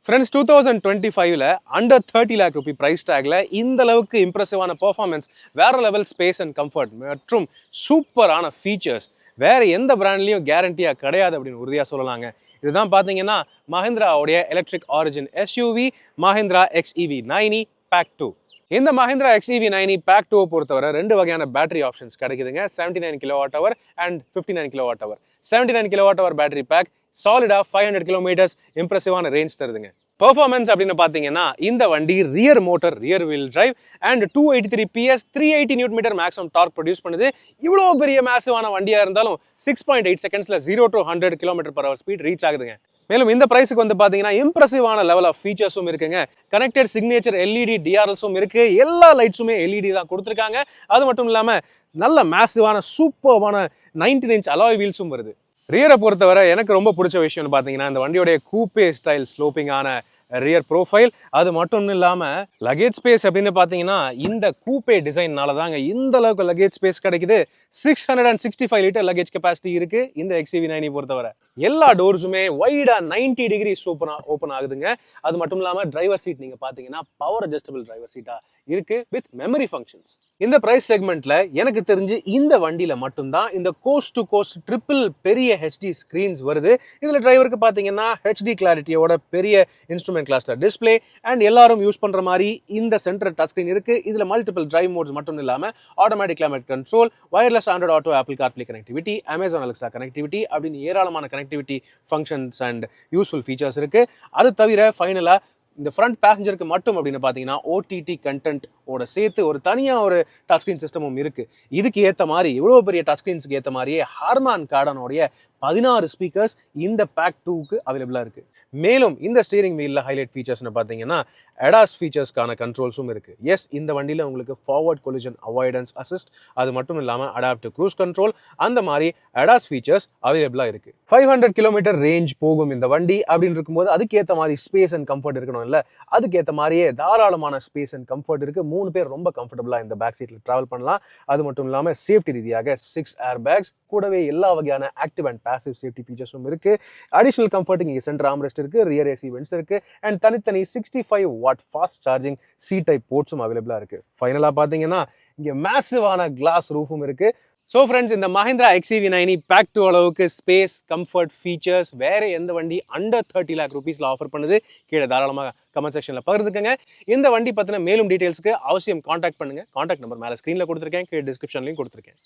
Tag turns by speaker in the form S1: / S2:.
S1: Friends 2025ல under 30 lakh rupee price டேக்ல இந்த அளவுக்கு இம்ப்ரெசிவான பெர்ஃபார்மன்ஸ், வேற லெவல் ஸ்பேஸ் அண்ட் கம்ஃபர்ட் மற்றும் சூப்பரான ஃபீச்சர்ஸ் வேற எந்த பிராண்ட்லயும் கேரண்டியா கிடையாது அப்படின்னு உறுதியா சொல்லலாங்க. இதுதான் பாத்தீங்கன்னா மஹிந்திராவுடைய electric origin SUV Mahindra XEV 9e pack 2. இந்த மஹிந்திரா XEV 9e பேக் 2 பொறுத்தவரை ரெண்டு வகையான பேட்டரி ஆப்ஷன்ஸ் கிடைக்குதுங்க. 79 kWh and 59 kWh. 79 kWh battery pack சாலிடா 500 கிலோமீட்டர்ஸ் இம்ப்ரெசிவான ரேஞ்ச் தருதுங்க. பெர்ஃபார்மன்ஸ் அப்படின்னு பார்த்தீங்கன்னா இந்த வண்டி rear motor rear wheel drive and 283 PS 380 newton metre maximum torque produce பண்ணுது. இவ்வளோ பெரிய மேசிவான வண்டியா இருந்தாலும் 6.8 செகண்ட்ஸ்ல 0 to 100 km/h ஸ்பீட் ரீச் ஆகுதுங்க. மேலும் இந்த பிரைஸுக்கு வந்து பாத்தீங்கன்னா இம்ப்ரெசிவான லெவல் ஆஃப் ஃபீச்சர்ஸும் இருக்குங்க. கனெக்டட் சிக்னேச்சர் LED DRLஸும் இருக்கு. எல்லா லைட்ஸுமே LED தான் கொடுத்துருக்காங்க. அது மட்டும் இல்லாம நல்ல மேசிவான சூப்பர்வான 19 இன்ச் அலாய் வீல்ஸும் வருது. ரியரை பொறுத்தவரை எனக்கு ரொம்ப பிடிச்ச விஷயம்னு பார்த்தீங்கன்னா இந்த வண்டியோடைய கூப்பே ஸ்டைல் ஸ்லோப்பிங்கான ரியர் ப்ரோஃபைல். அது மட்டும் இல்லாம லக்கேஜ் ஸ்பேஸ் அப்படின்னு பார்த்தீங்கன்னா இந்த கூப்பே டிசைன்னால தாங்க இந்த அளவுக்கு லக்கேஜ் ஸ்பேஸ் கிடைக்குது. 665 லிட்டர் லக்கேஜ் கெப்பாசிட்டி இருக்கு இந்த XEV 9e பொறுத்தவரை. எல்லா டோர்ஸுமே வைடா 90 டிகிரி ஓப்பன் ஆகுதுங்க. அது மட்டும் இல்லாம டிரைவர் சீட் நீங்க பாத்தீங்கன்னா பவர் அட்ஜஸ்டபிள் டிரைவர் சீட்டா இருக்கு வித் மெமரி ஃபங்க்ஷன்ஸ். இந்த பிரைஸ் செக்மெண்ட்ல எனக்கு தெரிஞ்சு இந்த வண்டியில மட்டும்தான் இந்த கோஸ்ட் டு கோஸ்ட் ட்ரிபிள் பெரிய HD ஸ்கிரீன்ஸ் வருது. இதுல டிரைவருக்கு பாத்தீங்கன்னா HD கிளாரிட்டியோட பெரிய இன்ஸ்ட்ருமெண்ட் கிளஸ்டர் டிஸ்பிளே அண்ட் எல்லாரும் யூஸ் பண்ற மாதிரி இந்த சென்டர் டச் ஸ்கிரீன் இருக்கு. இதுல மல்டிபிள் டிரைவ் மோட்ஸ் மட்டும் இல்லாம automatic climate control, wireless Android auto, apple CarPlay connectivity, Amazon Alexa connectivity அப்படின்னு ஏராளமான connectivity functions and useful features இருக்கு. அது தவிர ஃபைனலா இந்த ஃப்ரண்ட் பேசஞ்சருக்கு மட்டும் அப்படின்னு பார்த்தீங்கன்னா OTT கண்டென்ட் ஓட சேர்த்து ஒரு தனியாக ஒரு டச் ஸ்கிரீன் சிஸ்டமும் இருக்கு. இதுக்கு ஏற்ற மாதிரி இவ்வளோ பெரிய டச் ஸ்கிரீன்ஸுக்கு ஏற்ற மாதிரியே ஹார்மான் கார்டனோடைய 16 ஸ்பீக்கர்ஸ் இந்த பேக் 2க்கு அவைலபிளாக இருக்கு. மேலும் இந்த ஸ்டீரிங் வீலில் ஹைலைட் ஃபீச்சர்ஸ்னு பார்த்தீங்கன்னா அடாஸ் ஃபீச்சர்ஸ்க்கான கண்ட்ரோல்ஸும் இருக்கு. எஸ், இந்த வண்டியில் உங்களுக்கு ஃபார்வர்ட் கொலிஷன் அவாய்டன்ஸ் அசிஸ்ட், அது மட்டும் இல்லாமல் அடாப்டிவ் க்ரூஸ் கண்ட்ரோல், அந்த மாதிரி அடாஸ் ஃபீச்சர்ஸ் அவைலபிளாக இருக்கு. 500 கிலோமீட்டர் ரேஞ்ச் போகும் இந்த வண்டி அப்படின்னு இருக்கும்போது அதுக்கேற்ற மாதிரி ஸ்பேஸ் அண்ட் கம்ஃபர்ட் இருக்கணும் இல்லை, அதுக்கேற்ற மாதிரியே தாராளமான ஸ்பேஸ் அண்ட் கம்ஃபர்ட் இருக்கு. 3 பேர் ரொம்ப கம்ஃபர்டபுளாக இந்த பேக் சீட்டில் ட்ராவல் பண்ணலாம். அது மட்டும் இல்லாமல் சேஃப்டி ரீதியாக 6 ஏர் பேக்ஸ் கூடவே எல்லா வகையான ஆக்டிவ் அண்ட் பாசிவ் சேஃப்டி ஃபீச்சர்ஸும் இருக்கு. அடிஷனல் கம்ஃபர்ட் இங்கே சென்டர் ஆம்ரெஸ்ட் இருக்கு, ரியர் AC வென்ட்ஸ் இருக்கு அண்ட் தனித்தனி 65 watt fast charging C type போர்ட்ஸும் அவைலபிளா இருக்கு. ஃபைனலா பாத்தீங்கன்னா இங்க மேசிவான கிளாஸ் ரூஃபும் இருக்கு. ஸோ ஃப்ரெண்ட்ஸ், இந்த மஹிந்திரா XEV 9e பேக் 2 அளவுக்கு ஸ்பேஸ், கம்ஃபர்ட், ஃபீச்சர்ஸ் வேற எந்த வண்டி அண்டர் 30 லேக் ருபீஸ்ல ஆஃபர் பண்ணுது? கீழே தாராளமாக கமெண்ட் செக்ஷன்ல பகிர்ந்துக்கங்க. இந்த வண்டி பத்தின மேலும் டீடைல்ஸ்க்கு அவசியம் காண்டாக்ட் பண்ணுங்க. காண்டாக்ட் நம்பர் மேலே ஸ்க்ரீன்ல கொடுத்துருக்கேன், கீழே டிஸ்கிரிப்ஷன்லையும் கொடுத்துருக்கேன்.